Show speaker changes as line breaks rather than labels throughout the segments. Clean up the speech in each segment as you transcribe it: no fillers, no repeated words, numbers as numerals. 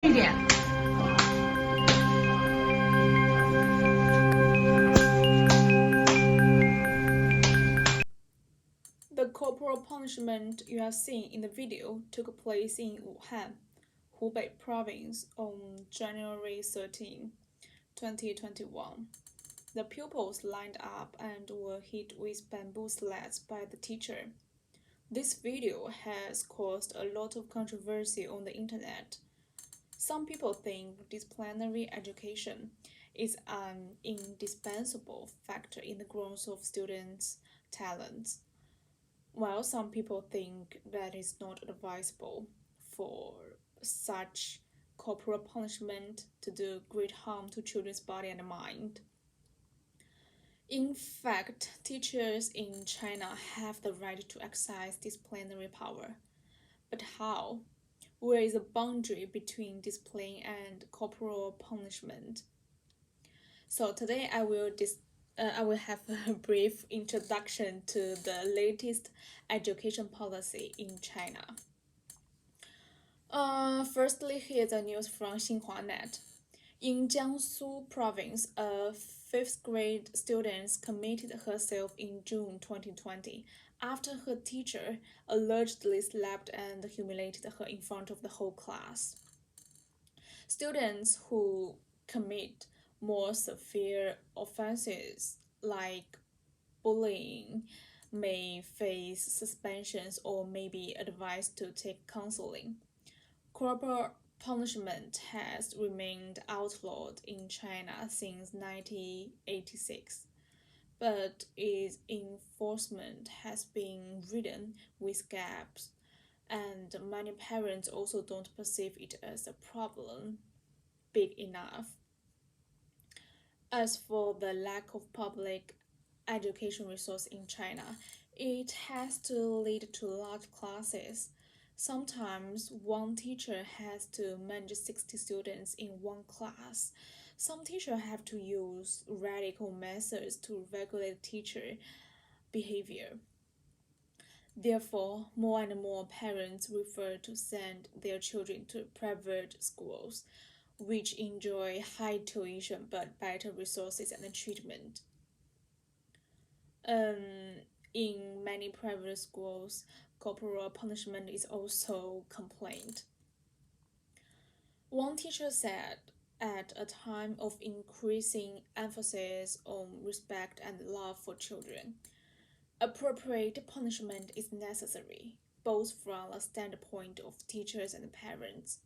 一点。
The corporal punishment you have seen in the video took place in Wuhan, Hubei province on January 13, 2021. The pupils lined up and were hit with bamboo sleds by the teacher. This video has caused a lot of controversy on the internet. Some people think disciplinary education is an indispensable factor in the growth of students' talents, while some people think that is not advisable for such corporal punishment to do great harm to children's body and mind. In fact, teachers in China have the right to exercise disciplinary power. But how? Where is the boundary between discipline and corporal punishment? So today I will have a brief introduction to the latest education policy in China. Firstly, here's the news from Xinhuanet. In Jiangsu province, a fifth grade student committed herself in June 2020 after her teacher allegedly slapped and humiliated her in front of the whole class. Students who commit more severe offenses like bullying may face suspensions or may be advised to take counseling. Corporal punishment has remained outlawed in China since 1986, but its enforcement has been ridden with gaps, and many parents also don't perceive it as a problem big enough. As for the lack of public education resource in China, it has to lead to large classes. Sometimes one teacher has to manage 60 students in one class. Some teachers have to use radical methods to regulate teacher behavior. Therefore, more and more parents prefer to send their children to private schools, which enjoy high tuition but better resources and treatment. In many private schools, corporal punishment is also complained. One teacher said, at a time of increasing emphasis on respect and love for children, appropriate punishment is necessary, both from a standpoint of teachers and parents.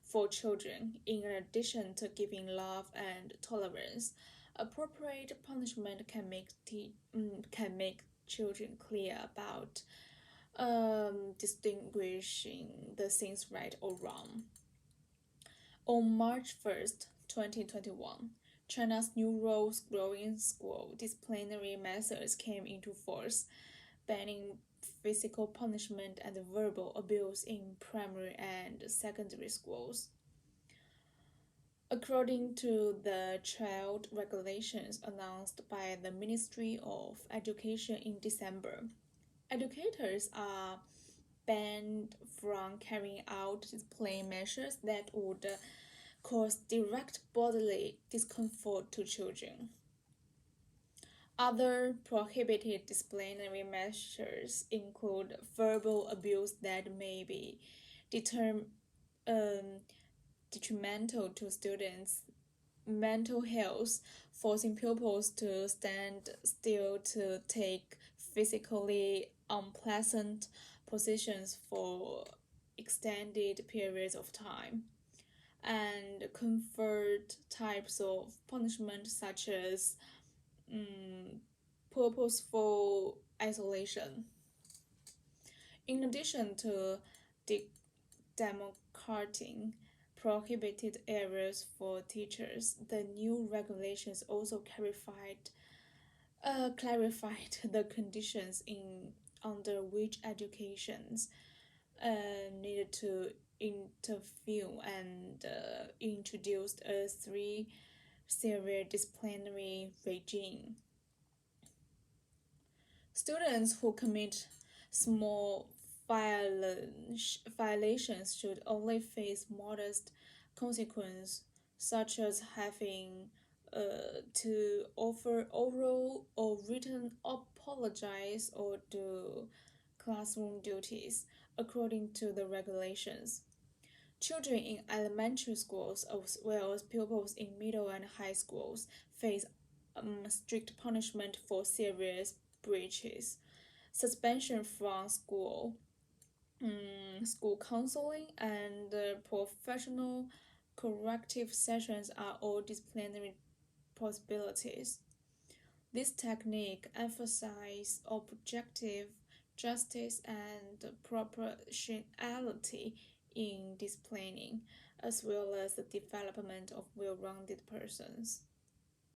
For children, in addition to giving love and tolerance, appropriate punishment can make children clear about distinguishing the things right or wrong. On March 1st, 2021, China's new rules growing school disciplinary methods came into force, banning physical punishment and verbal abuse in primary and secondary schools. According to the child regulations announced by the Ministry of Education in December, educators are banned from carrying out discipline measures that would cause direct bodily discomfort to children. Other prohibited disciplinary measures include verbal abuse that may be detrimental to students' mental health, forcing pupils to stand still to take physically unpleasant positions for extended periods of time, and conferred types of punishment such as purposeful isolation. In addition to demarcating prohibited areas for teachers, the new regulations also clarified the conditions under which educations needed to intervene and introduced a three severe disciplinary regime. Students who commit small violations should only face modest consequence, such as having to offer oral or written apologize or do classroom duties according to the regulations. Children in elementary schools, as well as pupils in middle and high schools, face strict punishment for serious breaches, suspension from school, school counseling, and professional corrective sessions are all disciplinary possibilities. This technique emphasizes objective justice and proportionality in disciplining, as well as the development of well-rounded persons.